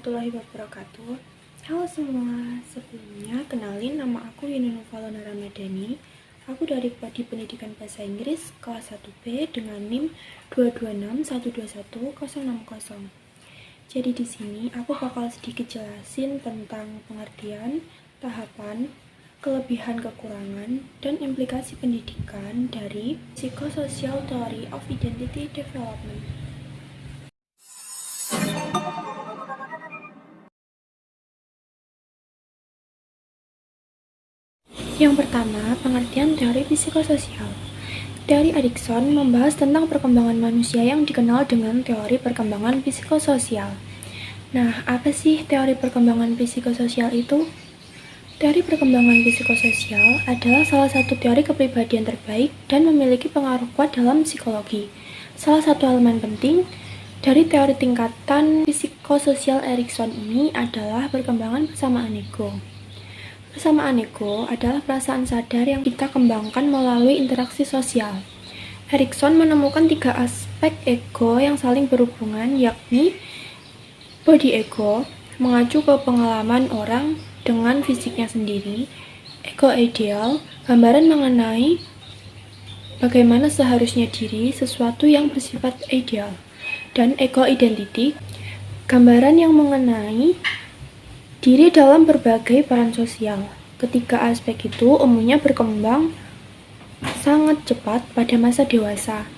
warahmatullahi wabarakatuh. Halo semua, sebelumnya kenalin nama aku Yunus Valona Ramadhani. Aku dari Prodi Pendidikan Bahasa Inggris kelas 1B dengan NIM 226121060. Jadi di sini aku bakal sedikit jelasin tentang pengertian, tahapan, kelebihan kekurangan, dan implikasi pendidikan dari Psychosocial Theory of Identity Development. Yang pertama, pengertian teori psikososial. Teori Erikson membahas tentang perkembangan manusia yang dikenal dengan teori perkembangan psikososial. Nah, apa sih teori perkembangan psikososial itu? Teori perkembangan psikososial adalah salah satu teori kepribadian terbaik dan memiliki pengaruh kuat dalam psikologi. Salah satu elemen penting dari teori tingkatan psikososial Erikson ini adalah perkembangan persamaan ego. Persamaan ego adalah perasaan sadar yang kita kembangkan melalui interaksi sosial. Erikson menemukan 3 aspek ego yang saling berhubungan, yakni body ego, mengacu ke pengalaman orang dengan fisiknya sendiri, ego ideal, gambaran mengenai bagaimana seharusnya diri, sesuatu yang bersifat ideal, dan ego identity, gambaran yang mengenai diri dalam berbagai peran sosial. Ketiga aspek itu umumnya berkembang sangat cepat pada masa dewasa.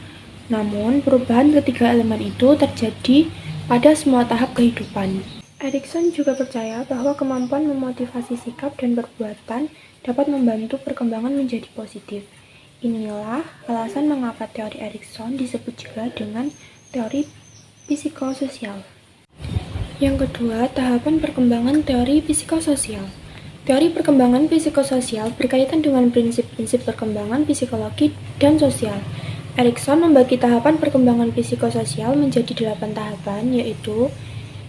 Namun, perubahan ketiga elemen itu terjadi pada semua tahap kehidupan. Erikson juga percaya bahwa kemampuan memotivasi sikap dan perbuatan dapat membantu perkembangan menjadi positif. Inilah alasan mengapa teori Erikson disebut juga dengan teori psikososial. Yang kedua, tahapan perkembangan teori psikososial. Teori perkembangan psikososial berkaitan dengan prinsip-prinsip perkembangan psikologi dan sosial. Erikson membagi tahapan perkembangan psikososial menjadi 8 tahapan, yaitu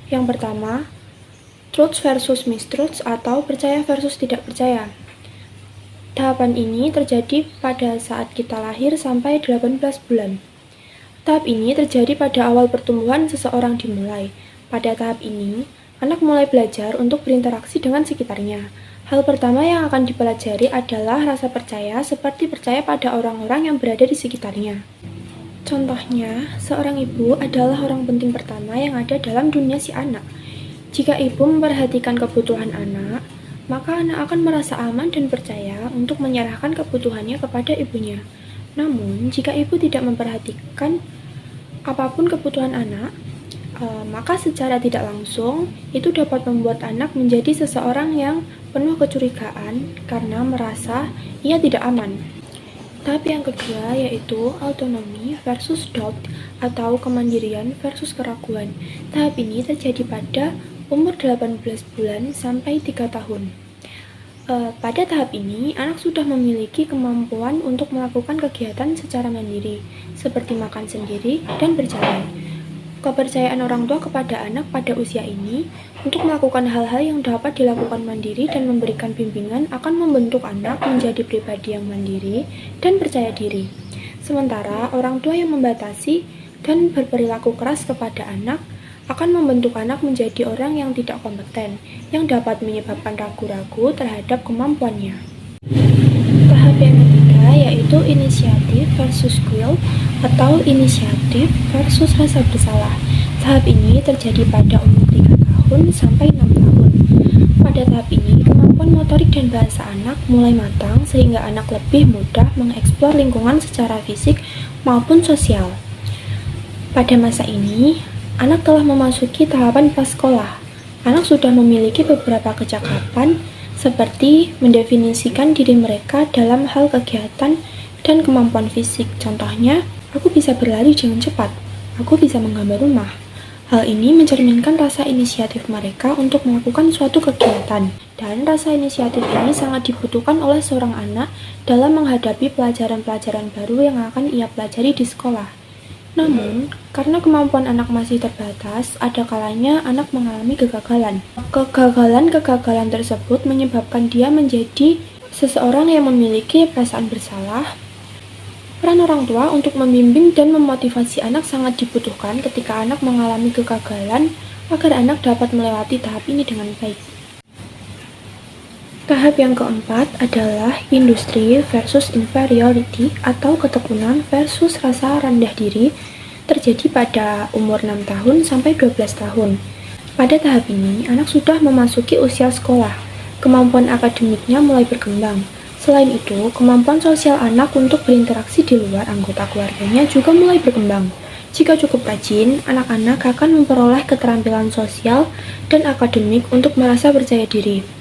yang pertama, truth versus mistruth atau percaya versus tidak percaya. Tahapan ini terjadi pada saat kita lahir sampai 18 bulan. Tahap ini terjadi pada awal pertumbuhan seseorang dimulai. Pada tahap ini, anak mulai belajar untuk berinteraksi dengan sekitarnya. Hal pertama yang akan dipelajari adalah rasa percaya, seperti percaya pada orang-orang yang berada di sekitarnya. Contohnya, seorang ibu adalah orang penting pertama yang ada dalam dunia si anak. Jika ibu memperhatikan kebutuhan anak, maka anak akan merasa aman dan percaya untuk menyerahkan kebutuhannya kepada ibunya. Namun, jika ibu tidak memperhatikan apapun kebutuhan anak, maka secara tidak langsung itu dapat membuat anak menjadi seseorang yang penuh kecurigaan karena merasa ia tidak aman. Tahap yang kedua yaitu autonomi versus doubt atau kemandirian versus keraguan. Tahap ini terjadi pada umur 18 bulan sampai 3 tahun. Pada tahap ini, anak sudah memiliki kemampuan untuk melakukan kegiatan secara mandiri, seperti makan sendiri dan berjalan. Kepercayaan orang tua kepada anak pada usia ini untuk melakukan hal-hal yang dapat dilakukan mandiri dan memberikan bimbingan akan membentuk anak menjadi pribadi yang mandiri dan percaya diri. Sementara orang tua yang membatasi dan berperilaku keras kepada anak akan membentuk anak menjadi orang yang tidak kompeten, yang dapat menyebabkan ragu-ragu terhadap kemampuannya. Tahap yang ketiga yaitu inisiatif versus will atau inisiatif versus rasa bersalah. Tahap ini terjadi pada umur 3 tahun sampai 6 tahun. Pada tahap ini, kemampuan motorik dan bahasa anak mulai matang sehingga anak lebih mudah mengeksplor lingkungan secara fisik maupun sosial. Pada masa ini, anak telah memasuki tahapan prasekolah. Anak sudah memiliki beberapa kecakapan seperti mendefinisikan diri mereka dalam hal kegiatan dan kemampuan fisik. Contohnya, aku bisa berlari dengan cepat, aku bisa menggambar rumah. Hal ini mencerminkan rasa inisiatif mereka untuk melakukan suatu kegiatan, dan rasa inisiatif ini sangat dibutuhkan oleh seorang anak dalam menghadapi pelajaran-pelajaran baru yang akan ia pelajari di sekolah. Namun, karena kemampuan anak masih terbatas, ada kalanya anak mengalami kegagalan. Kegagalan tersebut menyebabkan dia menjadi seseorang yang memiliki perasaan bersalah. Peran orang tua untuk membimbing dan memotivasi anak sangat dibutuhkan ketika anak mengalami kegagalan agar anak dapat melewati tahap ini dengan baik. Tahap yang keempat adalah industri versus inferiority atau ketekunan versus rasa rendah diri terjadi pada umur 6 tahun sampai 12 tahun. Pada tahap ini, anak sudah memasuki usia sekolah. Kemampuan akademiknya mulai berkembang. Selain itu, kemampuan sosial anak untuk berinteraksi di luar anggota keluarganya juga mulai berkembang. Jika cukup rajin, anak-anak akan memperoleh keterampilan sosial dan akademik untuk merasa percaya diri.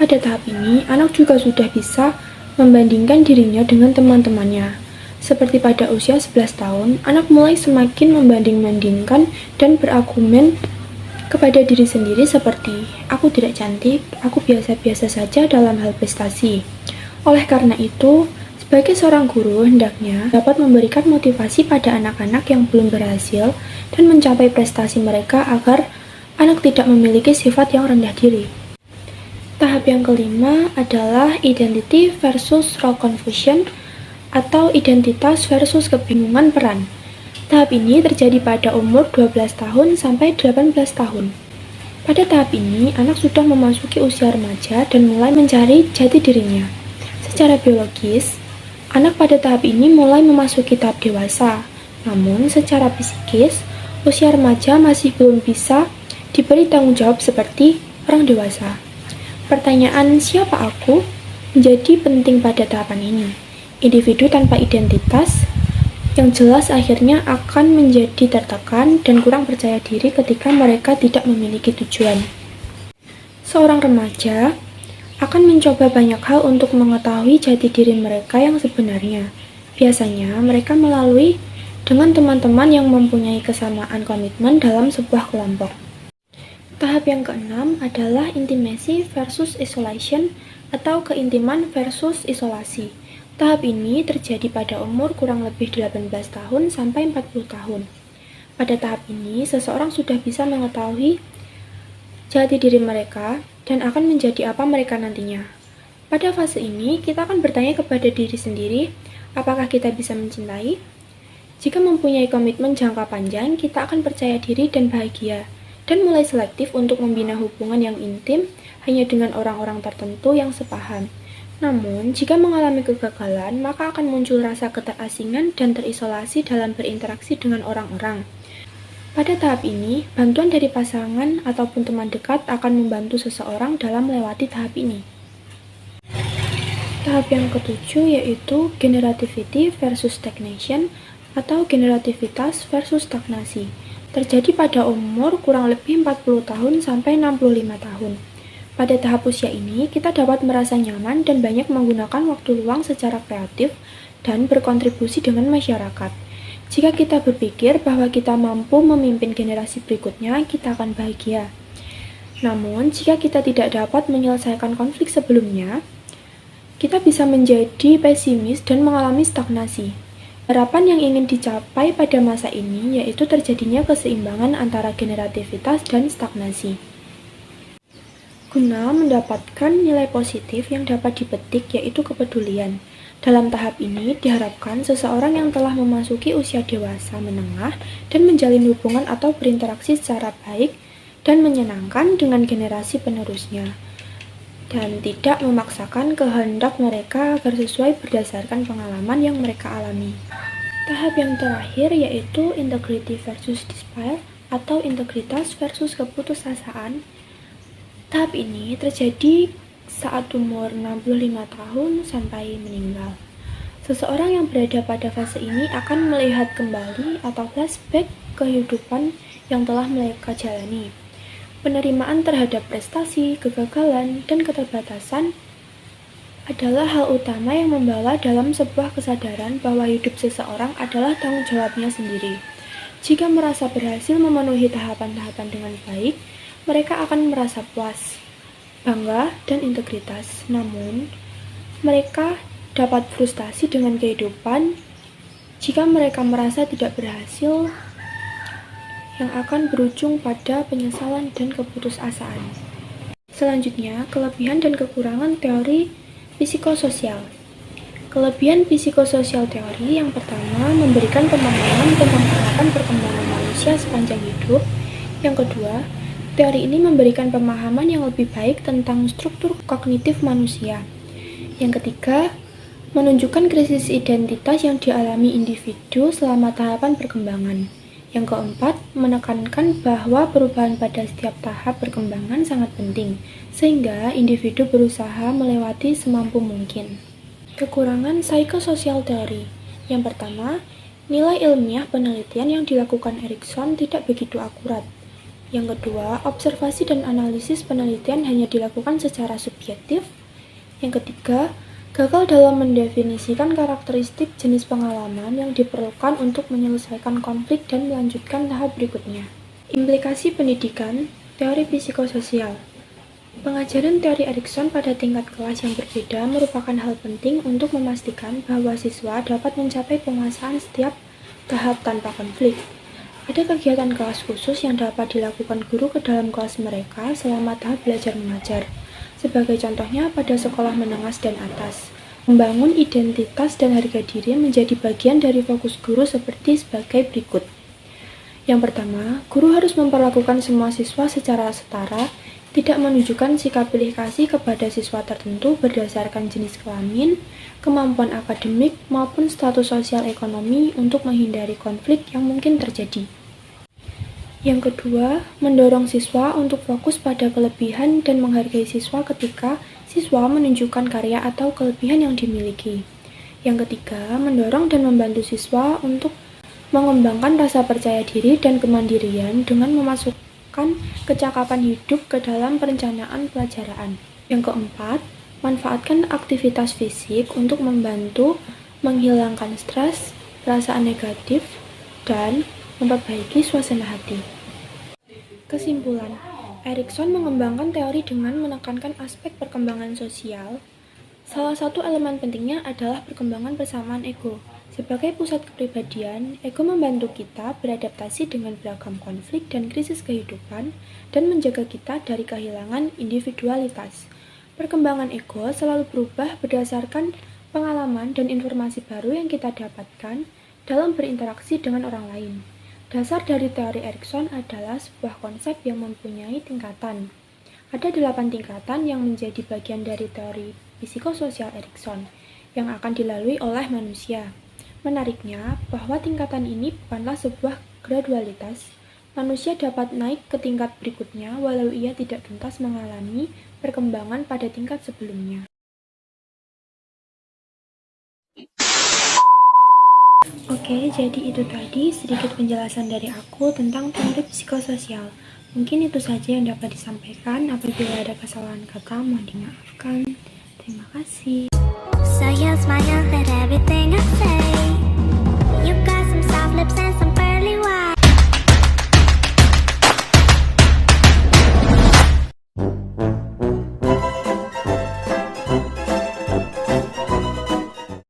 Pada tahap ini, anak juga sudah bisa membandingkan dirinya dengan teman-temannya. Seperti pada usia 11 tahun, anak mulai semakin membanding-bandingkan dan berargumen kepada diri sendiri seperti, aku tidak cantik, aku biasa-biasa saja dalam hal prestasi. Oleh karena itu, sebagai seorang guru, hendaknya dapat memberikan motivasi pada anak-anak yang belum berhasil dan mencapai prestasi mereka agar anak tidak memiliki sifat yang rendah diri. Tahap yang kelima adalah identity versus role confusion atau identitas versus kebingungan peran. Tahap ini terjadi pada umur 12 tahun sampai 18 tahun. Pada tahap ini, anak sudah memasuki usia remaja dan mulai mencari jati dirinya. Secara biologis, anak pada tahap ini mulai memasuki tahap dewasa. Namun, secara psikis, usia remaja masih belum bisa diberi tanggung jawab seperti orang dewasa. Pertanyaan siapa aku menjadi penting pada tahapan ini. Individu tanpa identitas yang jelas akhirnya akan menjadi tertekan dan kurang percaya diri ketika mereka tidak memiliki tujuan. Seorang remaja akan mencoba banyak hal untuk mengetahui jati diri mereka yang sebenarnya. Biasanya mereka melalui dengan teman-teman yang mempunyai kesamaan komitmen dalam sebuah kelompok. Tahap yang keenam adalah intimacy versus isolation atau keintiman versus isolasi. Tahap ini terjadi pada umur kurang lebih 18 tahun sampai 40 tahun. Pada tahap ini, seseorang sudah bisa mengetahui jati diri mereka dan akan menjadi apa mereka nantinya. Pada fase ini, kita akan bertanya kepada diri sendiri, apakah kita bisa mencintai? Jika mempunyai komitmen jangka panjang, kita akan percaya diri dan bahagia, dan mulai selektif untuk membina hubungan yang intim hanya dengan orang-orang tertentu yang sepaham. Namun, jika mengalami kegagalan, maka akan muncul rasa keterasingan dan terisolasi dalam berinteraksi dengan orang-orang. Pada tahap ini, bantuan dari pasangan ataupun teman dekat akan membantu seseorang dalam melewati tahap ini. Tahap yang ketujuh yaitu generativity versus stagnation atau generativitas versus stagnasi. Terjadi pada umur kurang lebih 40 tahun sampai 65 tahun. Pada tahap usia ini, kita dapat merasa nyaman dan banyak menggunakan waktu luang secara kreatif dan berkontribusi dengan masyarakat. Jika kita berpikir bahwa kita mampu memimpin generasi berikutnya, kita akan bahagia. Namun, jika kita tidak dapat menyelesaikan konflik sebelumnya, kita bisa menjadi pesimis dan mengalami stagnasi. Harapan yang ingin dicapai pada masa ini yaitu terjadinya keseimbangan antara generativitas dan stagnasi. Guna mendapatkan nilai positif yang dapat dipetik yaitu kepedulian. Dalam tahap ini diharapkan seseorang yang telah memasuki usia dewasa menengah dan menjalin hubungan atau berinteraksi secara baik dan menyenangkan dengan generasi penerusnya, dan tidak memaksakan kehendak mereka agar sesuai berdasarkan pengalaman yang mereka alami. Tahap yang terakhir yaitu integrity versus despair atau integritas versus keputusasaan. Tahap ini terjadi saat umur 65 tahun sampai meninggal. Seseorang yang berada pada fase ini akan melihat kembali atau flashback kehidupan yang telah mereka jalani. Penerimaan terhadap prestasi, kegagalan, dan keterbatasan adalah hal utama yang membawa dalam sebuah kesadaran bahwa hidup seseorang adalah tanggung jawabnya sendiri. Jika merasa berhasil memenuhi tahapan-tahapan dengan baik, mereka akan merasa puas, bangga, dan integritas. Namun, mereka dapat frustasi dengan kehidupan jika mereka merasa tidak berhasil, yang akan berujung pada penyesalan dan keputusasaan. Selanjutnya, kelebihan dan kekurangan teori psikososial. Kelebihan psikososial teori yang pertama memberikan pemahaman tentang tahapan perkembangan manusia sepanjang hidup. Yang kedua, Teori ini memberikan pemahaman yang lebih baik tentang struktur kognitif manusia. Yang ketiga, menunjukkan krisis identitas yang dialami individu selama tahapan perkembangan. Yang keempat, menekankan bahwa perubahan pada setiap tahap perkembangan sangat penting, sehingga individu berusaha melewati semampu mungkin. Kekurangan psikososial teori. Yang pertama, nilai ilmiah penelitian yang dilakukan Erikson tidak begitu akurat. Yang kedua, observasi dan analisis penelitian hanya dilakukan secara subjektif. Yang ketiga, gagal dalam mendefinisikan karakteristik jenis pengalaman yang diperlukan untuk menyelesaikan konflik dan melanjutkan tahap berikutnya. Implikasi pendidikan, teori psikososial. Pengajaran teori Erikson pada tingkat kelas yang berbeda merupakan hal penting untuk memastikan bahwa siswa dapat mencapai penguasaan setiap tahap tanpa konflik. Ada kegiatan kelas khusus yang dapat dilakukan guru ke dalam kelas mereka selama tahap belajar mengajar. Sebagai contohnya pada sekolah menengah dan atas, membangun identitas dan harga diri menjadi bagian dari fokus guru sebagai berikut. Yang pertama, guru harus memperlakukan semua siswa secara setara, tidak menunjukkan sikap pilih kasih kepada siswa tertentu berdasarkan jenis kelamin, kemampuan akademik, maupun status sosial ekonomi untuk menghindari konflik yang mungkin terjadi. Yang kedua, mendorong siswa untuk fokus pada kelebihan dan menghargai siswa ketika siswa menunjukkan karya atau kelebihan yang dimiliki. Yang ketiga, mendorong dan membantu siswa untuk mengembangkan rasa percaya diri dan kemandirian dengan memasukkan kecakapan hidup ke dalam perencanaan pelajaran. Yang keempat, manfaatkan aktivitas fisik untuk membantu menghilangkan stres, perasaan negatif, dan memperbaiki suasana hati. Kesimpulan, Erikson mengembangkan teori dengan menekankan aspek perkembangan sosial. Salah satu elemen pentingnya adalah perkembangan persamaan ego. Sebagai pusat kepribadian, ego membantu kita beradaptasi dengan beragam konflik dan krisis kehidupan dan menjaga kita dari kehilangan individualitas. Perkembangan ego selalu berubah berdasarkan pengalaman dan informasi baru yang kita dapatkan dalam berinteraksi dengan orang lain. Dasar dari teori Erikson adalah sebuah konsep yang mempunyai tingkatan. Ada 8 tingkatan yang menjadi bagian dari teori psikososial Erikson yang akan dilalui oleh manusia. Menariknya, bahwa tingkatan ini bukanlah sebuah gradualitas. Manusia dapat naik ke tingkat berikutnya walau ia tidak tuntas mengalami perkembangan pada tingkat sebelumnya. Oke, jadi itu tadi sedikit penjelasan dari aku tentang teori psikososial. Mungkin itu saja yang dapat disampaikan. Apabila ada kesalahan kata, mohon dimaafkan. Terima kasih. So you smile at everything I say. You got some soft lips and some